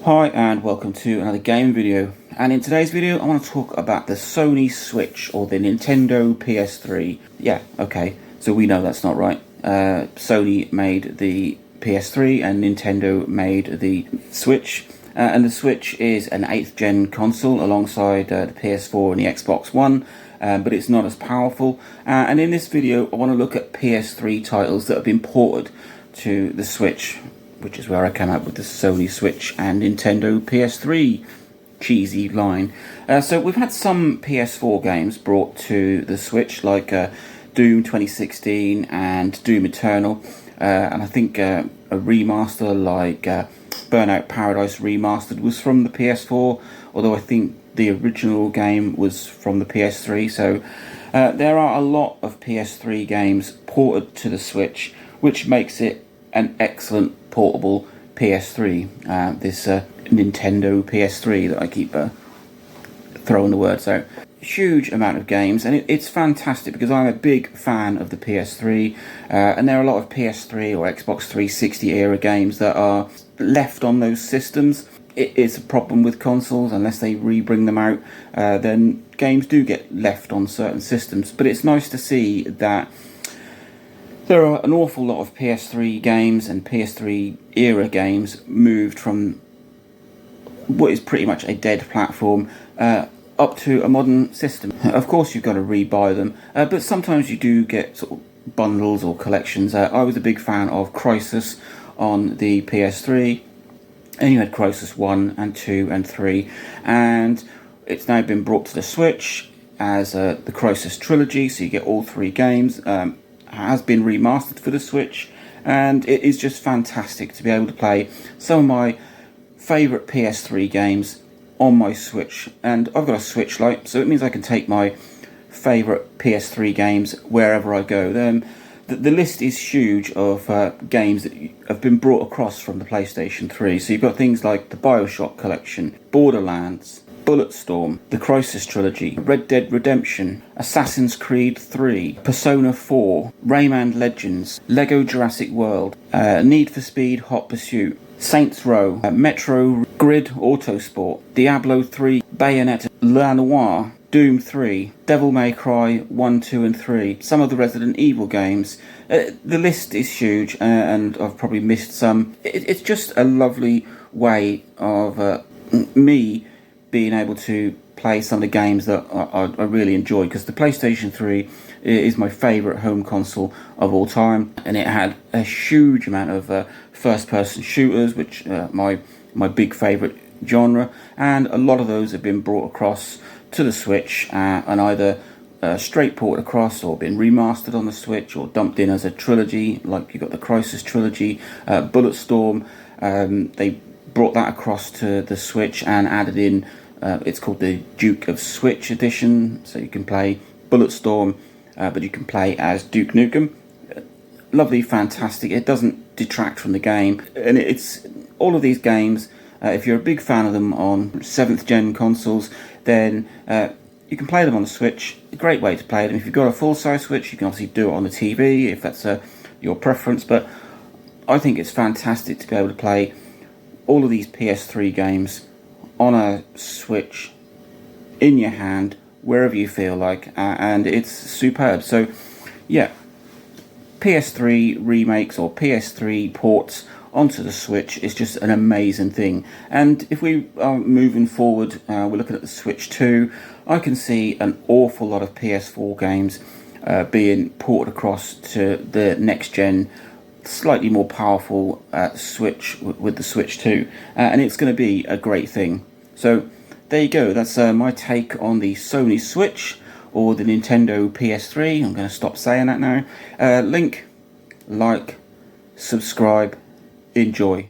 Hi and welcome to another game video, and in today's video I want to talk about the Sony Switch or the Nintendo PS3. Yeah, okay, so we know that's not right. Sony made the PS3 and Nintendo made the Switch, and the Switch is an 8th gen console alongside the PS4 and the Xbox One, but it's not as powerful. And in this video I want to look at PS3 titles that have been ported to the Switch, which is where I came up with the Sony Switch and Nintendo PS3 cheesy line. So we've had some PS4 games brought to the Switch, like Doom 2016 and Doom Eternal, and I think a remaster like Burnout Paradise Remastered was from the PS4, although I think the original game was from the PS3. So there are a lot of PS3 games ported to the Switch, which makes it an excellent portable PS3, this Nintendo PS3 that I keep throwing the words out. Huge amount of games, and it's fantastic because I'm a big fan of the PS3, and there are a lot of PS3 or Xbox 360 era games that are left on those systems. It is a problem with consoles, unless they re-bring them out, then games do get left on certain systems, but it's nice to see that there are an awful lot of PS3 games and PS3 era games moved from what is pretty much a dead platform up to a modern system. Of course you've got to re-buy them, but sometimes you do get sort of bundles or collections. I was a big fan of Crysis on the PS3, and you had Crysis 1 and 2 and 3, and it's now been brought to the Switch as the Crysis trilogy, so you get all three games. Has been remastered for the Switch, and it is just fantastic to be able to play some of my favourite PS3 games on my Switch. And I've got a Switch Lite, so it means I can take my favourite PS3 games wherever I go. The list is huge of games that have been brought across from the PlayStation 3. So you've got things like the BioShock collection, Borderlands, Bulletstorm, the Crysis trilogy, Red Dead Redemption, Assassin's Creed 3, Persona 4, Rayman Legends, Lego Jurassic World, Need for Speed Hot Pursuit, Saints Row, Metro Grid Autosport, Diablo 3, Bayonetta, La Noire, Doom 3, Devil May Cry 1, 2 and 3, some of the Resident Evil games. The list is huge, and I've probably missed some. It's just a lovely way of me being able to play some of the games that I really enjoy, because the PlayStation 3 is my favourite home console of all time, and it had a huge amount of first-person shooters, which my big favourite genre, and a lot of those have been brought across to the Switch and either straight ported across or been remastered on the Switch or dumped in as a trilogy, like you've got the Crysis trilogy, Bulletstorm. They brought that across to the Switch and added in it's called the Duke of Switch edition, so you can play Bulletstorm, but you can play as Duke Nukem. Lovely, fantastic. It doesn't detract from the game, and it's all of these games. If you're a big fan of them on 7th gen consoles, then you can play them on the Switch. A great way to play them. If you've got a full-size Switch, you can obviously do it on the TV if that's your preference, but I think it's fantastic to be able to play all of these PS3 games on a Switch in your hand wherever you feel like, and it's superb. So yeah, PS3 remakes or PS3 ports onto the Switch is just an amazing thing. And if we are moving forward, we're looking at the Switch 2, I can see an awful lot of PS4 games being ported across to the next gen, slightly more powerful Switch with the Switch 2, and it's going to be a great thing. So there you go, that's my take on the Sony Switch or the Nintendo PS3. I'm going to stop saying that now. Link, like, subscribe, enjoy.